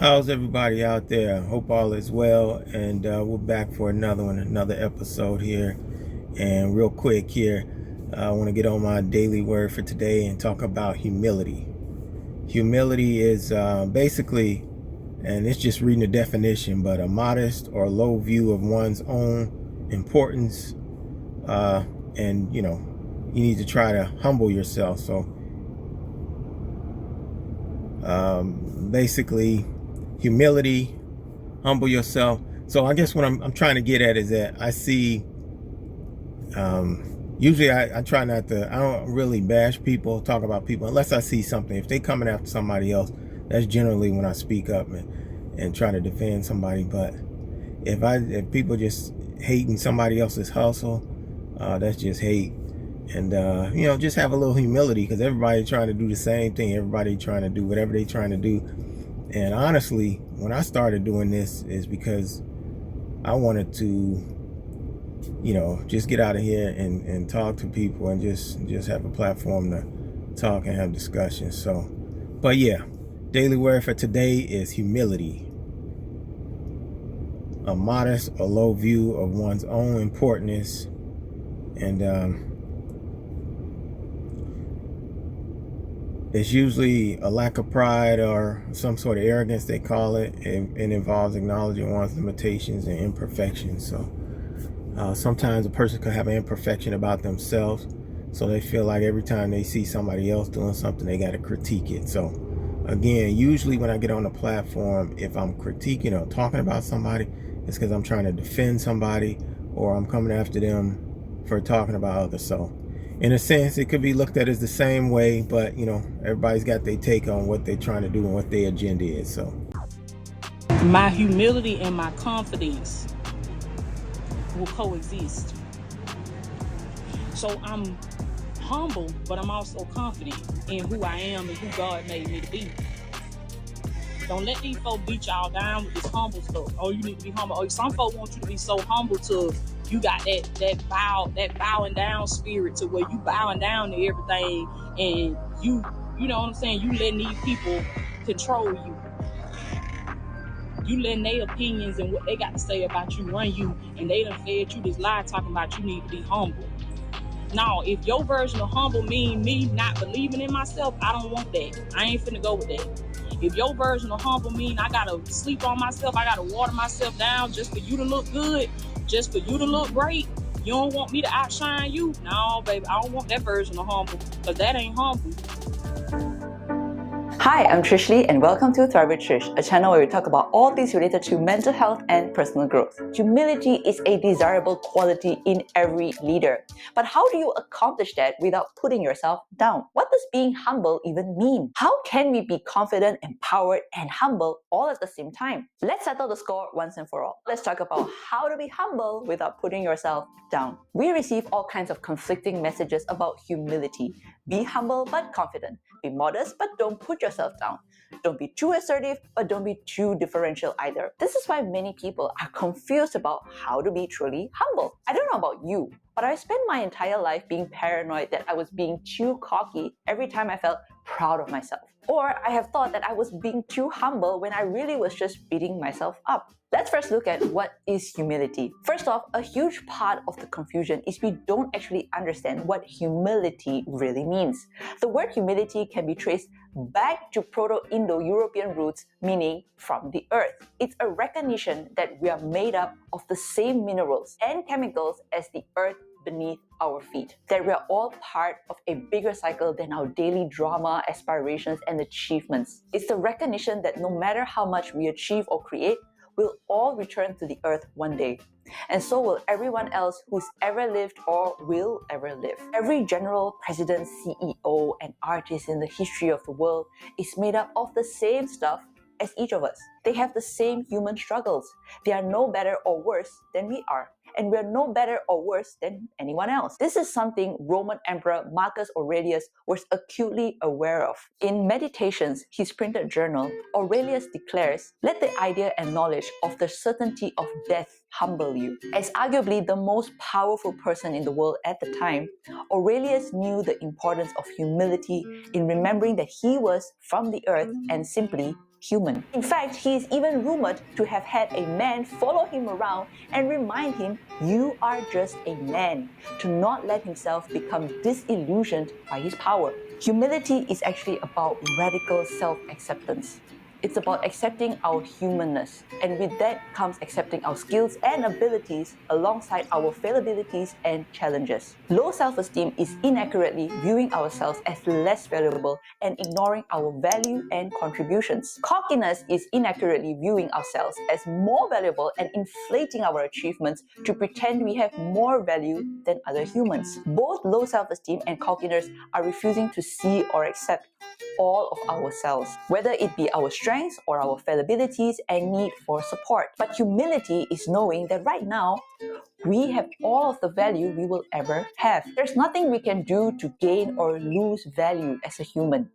How's everybody out there? Hope all is well, and we're back for another episode here. And real quick here, I want to get on my daily word for today and talk about humility. Humility is basically, and it's just reading the definition, but a modest or low view of one's own importance, and you need to try to humble yourself. So basically, humility, humble yourself. So I guess what I'm trying to get at is that I see, usually I try not to, I don't really bash people, talk about people, unless I see something. If they coming after somebody else, that's generally when I speak up and try to defend somebody. But if people just hating somebody else's hustle, that's just hate. And just have a little humility, because everybody trying to do the same thing. Everybody trying to do whatever they trying to do. And honestly, when I started doing this is because I wanted to, just get out of here and talk to people and just have a platform to talk and have discussions. So, but yeah, daily word for today is humility. A modest or low view of one's own importance, and it's usually a lack of pride or some sort of arrogance, they call it. It involves acknowledging one's limitations and imperfections. So sometimes a person could have an imperfection about themselves, so they feel like every time they see somebody else doing something, they got to critique it. So again, usually when I get on the platform, if I'm critiquing or talking about somebody, it's because I'm trying to defend somebody, or I'm coming after them for talking about others. So in a sense, it could be looked at as the same way, but everybody's got their take on what they're trying to do and what their agenda is. So my humility and my confidence will coexist. So I'm humble, but I'm also confident in who I am and who God made me to be. Don't let these folks beat y'all down with this humble stuff. Oh, you need to be humble. Oh, some folks want you to be so humble to you got that bowing down spirit, to where you bowing down to everything, and you know what I'm saying, you letting these people control you. You letting their opinions and what they got to say about you run you, and they done fed you this lie talking about you need to be humble. Now, if your version of humble mean me not believing in myself, I don't want that. I ain't finna go with that. If your version of humble mean I gotta sleep on myself, I gotta water myself down just for you to look good, just for you to look great, you don't want me to outshine you? No, baby, I don't want that version of humble, because that ain't humble. Hi, I'm Trish Lee, and welcome to Thrive with Trish, a channel where we talk about all things related to mental health and personal growth. Humility is a desirable quality in every leader. But how do you accomplish that without putting yourself down? What does being humble even mean? How can we be confident, empowered, and humble all at the same time? Let's settle the score once and for all. Let's talk about how to be humble without putting yourself down. We receive all kinds of conflicting messages about humility. Be humble but confident. Be modest but don't put yourself down. Don't be too assertive but don't be too differential either. This is why many people are confused about how to be truly humble. I don't know about you, but I spent my entire life being paranoid that I was being too cocky every time I felt proud of myself. Or I have thought that I was being too humble when I really was just beating myself up. Let's first look at what is humility. First off, a huge part of the confusion is we don't actually understand what humility really means. The word humility can be traced back to Proto-Indo-European roots, meaning from the earth. It's a recognition that we are made up of the same minerals and chemicals as the earth beneath our feet, that we are all part of a bigger cycle than our daily drama, aspirations, and achievements. It's the recognition that no matter how much we achieve or create, we'll all return to the earth one day. And so will everyone else who's ever lived or will ever live. Every general, president, CEO, and artist in the history of the world is made up of the same stuff as each of us. They have the same human struggles. They are no better or worse than we are. And we are no better or worse than anyone else. This is something Roman Emperor Marcus Aurelius was acutely aware of. In Meditations, his printed journal, Aurelius declares, "Let the idea and knowledge of the certainty of death humble you. As arguably the most powerful person in the world at the time, Aurelius knew the importance of humility in remembering that he was from the earth and simply human. In fact, he is even rumored to have had a man follow him around and remind him, "You are just a man," to not let himself become disillusioned by his power. Humility is actually about radical self-acceptance. It's about accepting our humanness, and with that comes accepting our skills and abilities alongside our fallibilities and challenges. Low self-esteem is inaccurately viewing ourselves as less valuable and ignoring our value and contributions. Cockiness is inaccurately viewing ourselves as more valuable and inflating our achievements to pretend we have more value than other humans. Both low self-esteem and cockiness are refusing to see or accept all of ourselves, whether it be our strengths or our fallibilities and need for support. But humility is knowing that right now, we have all of the value we will ever have. There's nothing we can do to gain or lose value as a human.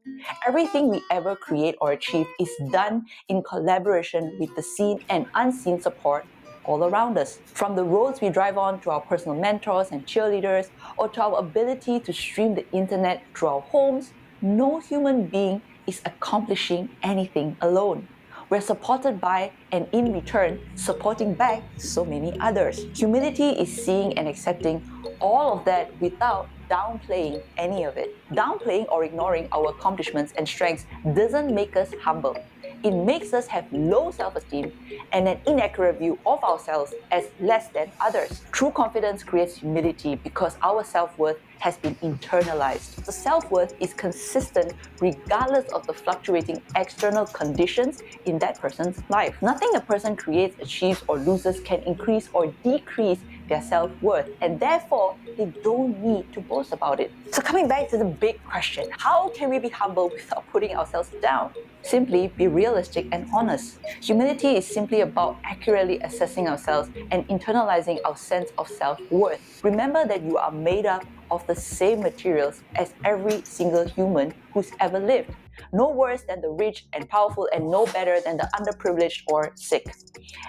Everything we ever create or achieve is done in collaboration with the seen and unseen support all around us. From the roads we drive on to our personal mentors and cheerleaders, or to our ability to stream the internet through our homes, no human being is accomplishing anything alone. We're supported by, and in return, supporting back so many others. Humility is seeing and accepting all of that without downplaying any of it. Downplaying or ignoring our accomplishments and strengths doesn't make us humble. It makes us have low self-esteem and an inaccurate view of ourselves as less than others. True confidence creates humility because our self-worth has been internalized. The self-worth is consistent regardless of the fluctuating external conditions in that person's life. Nothing a person creates, achieves, or loses can increase or decrease their self-worth, and therefore they don't need to boast about it. So coming back to the big question, how can we be humble without putting ourselves down? Simply be realistic and honest. Humility is simply about accurately assessing ourselves and internalizing our sense of self-worth. Remember that you are made up of the same materials as every single human who's ever lived. No worse than the rich and powerful, and no better than the underprivileged or sick.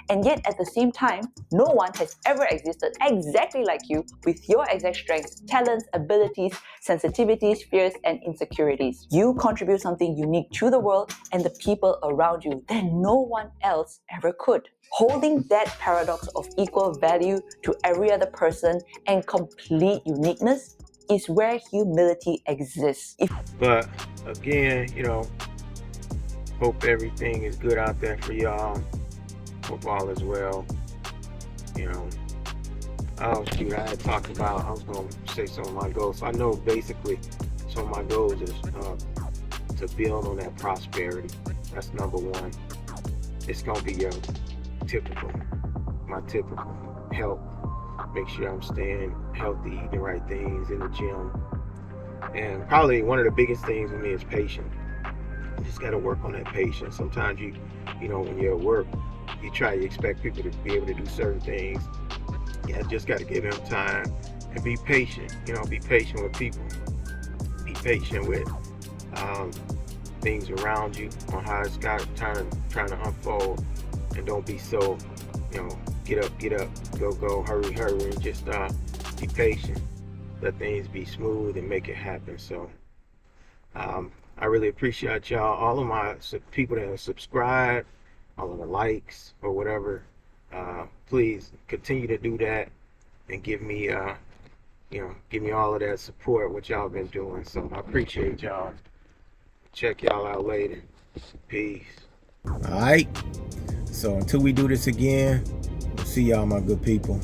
And yet at the same time, no one has ever existed exactly like you with your exact strengths, talents, abilities, sensitivities, fears, and insecurities. You contribute something unique to the world and the people around you that no one else ever could. Holding that paradox of equal value to every other person and complete uniqueness is where humility exists. But again, hope everything is good out there for y'all. Hope all is well. Oh shoot, I had talked about, I was going to say some of my goals. I know basically some of my goals is to build on that prosperity. That's number one. It's going to be my typical health. Make sure I'm staying healthy, eating the right things, in the gym. And probably one of the biggest things with me is patience. You just got to work on that patience. Sometimes when you're at work, you expect people to be able to do certain things. Yeah, just got to give them time and be patient. Be patient with people. Be patient with things around you on how it's trying to unfold. And don't be so, get up, go, hurry, and just be patient. Let things be smooth and make it happen. So I really appreciate y'all, all of my people that have subscribed, all of the likes or whatever. Please continue to do that and give me all of that support, what y'all been doing. So I appreciate y'all. Check y'all out later. Peace. All right. So until we do this again, we'll see y'all, my good people.